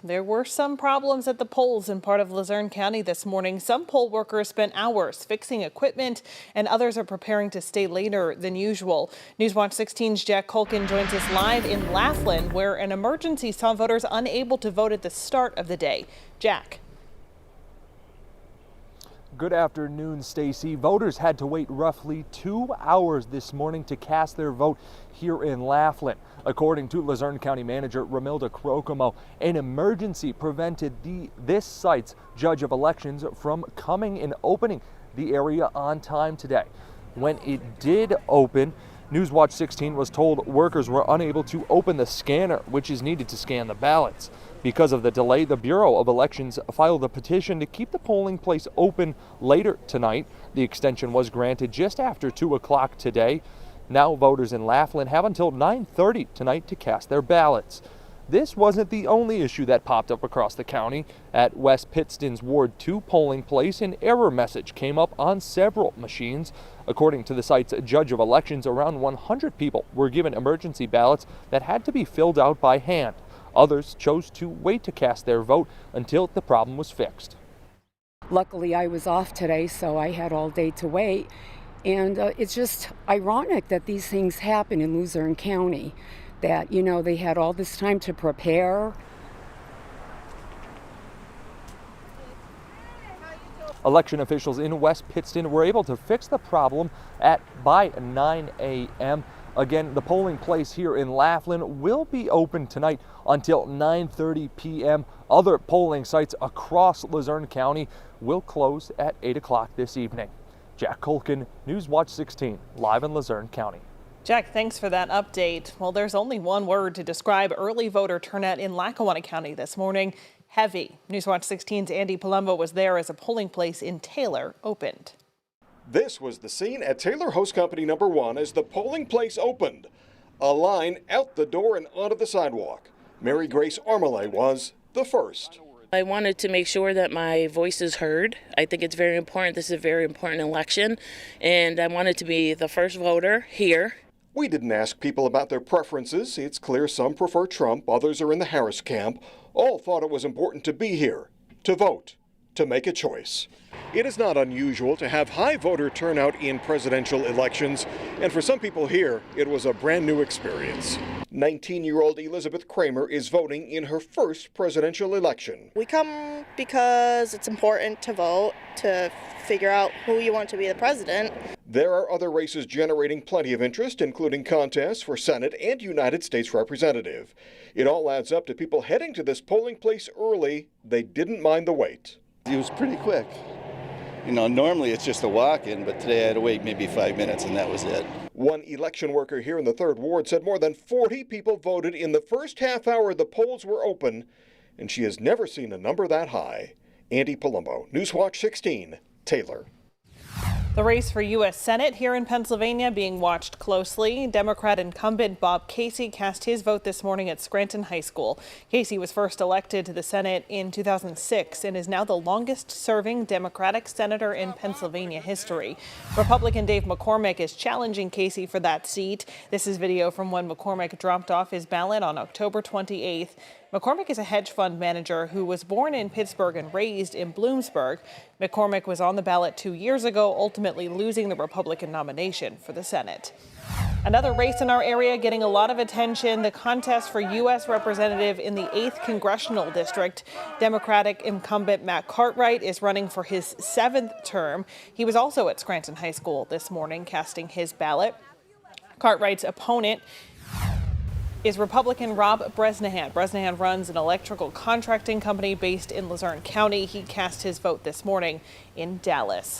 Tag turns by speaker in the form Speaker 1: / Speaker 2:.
Speaker 1: There were some problems at the polls in part of Luzerne County this morning. Some poll workers spent hours fixing equipment, and others are preparing to stay later than usual. Newswatch 16's Jack Culkin joins us live in Laughlin, where an emergency saw voters unable to vote at the start of the day. Jack.
Speaker 2: Good afternoon, Stacy. Voters had to wait roughly 2 hours this morning to cast their vote here in Laughlin. According to Luzerne County Manager Ramilda Crocomo, an emergency prevented this site's judge of elections from coming and opening the area on time today. When it did open, Newswatch 16 was told workers were unable to open the scanner, which is needed to scan the ballots. Because of the delay, the Bureau of Elections filed a petition to keep the polling place open later tonight. The extension was granted just after 2 o'clock today. Now voters in Laughlin have until 9:30 tonight to cast their ballots. This wasn't the only issue that popped up across the county. At West Pittston's Ward 2 polling place, an error message came up on several machines. According to the site's judge of elections, around 100 people were given emergency ballots that had to be filled out by hand. Others chose to wait to cast their vote until the problem was fixed.
Speaker 3: Luckily, I was off today, so I had all day to wait. And it's just ironic that these things happen in Luzerne County, that, you know, they had all this time to prepare.
Speaker 2: Election officials in West Pittston were able to fix the problem by 9 a.m. Again, the polling place here in Laughlin will be open tonight until 9:30 p.m. Other polling sites across Luzerne County will close at 8 o'clock this evening. Jack Culkin, Newswatch 16, live in Luzerne County.
Speaker 1: Jack, thanks for that update. Well, there's only one word to describe early voter turnout in Lackawanna County this morning: heavy. Newswatch 16's Andy Palumbo was there as a polling place in Taylor opened.
Speaker 4: This was the scene at Taylor Host Company number 1 as the polling place opened. A line out the door and onto the sidewalk. Mary Grace Armale was the first.
Speaker 5: I wanted to make sure that my voice is heard. I think it's very important. This is a very important election, and I wanted to be the first voter here.
Speaker 4: We didn't ask people about their preferences. It's clear some prefer Trump, others are in the Harris camp. All thought it was important to be here, to vote, to make a choice. It is not unusual to have high voter turnout in presidential elections, and for some people here, it was a brand new experience. 19-year-old Elizabeth Kramer is voting in her first presidential election.
Speaker 6: We come because it's important to vote, to figure out who you want to be the president.
Speaker 4: There are other races generating plenty of interest, including contests for Senate and United States Representative. It all adds up to people heading to this polling place early. They didn't mind the wait.
Speaker 7: It was pretty quick. You know, normally it's just a walk-in, but today I had to wait maybe 5 minutes and that was it.
Speaker 4: One election worker here in the 3rd Ward said more than 40 people voted in the first half hour the polls were open, and she has never seen a number that high. Andy Palumbo, Newswatch 16, Taylor.
Speaker 1: The race for U.S. Senate here in Pennsylvania being watched closely. Democrat incumbent Bob Casey cast his vote this morning at Scranton High School. Casey was first elected to the Senate in 2006 and is now the longest-serving Democratic senator in Pennsylvania history. Republican Dave McCormick is challenging Casey for that seat. This is video from when McCormick dropped off his ballot on October 28th. McCormick is a hedge fund manager who was born in Pittsburgh and raised in Bloomsburg. McCormick was on the ballot 2 years ago, ultimately losing the Republican nomination for the Senate. Another race in our area getting a lot of attention, the contest for U.S. Representative in the 8th Congressional District. Democratic incumbent Matt Cartwright is running for his 7th term. He was also at Scranton High School this morning casting his ballot. Cartwright's opponent is Republican Rob Bresnahan. Bresnahan runs an electrical contracting company based in Luzerne County. He cast his vote this morning in Dallas.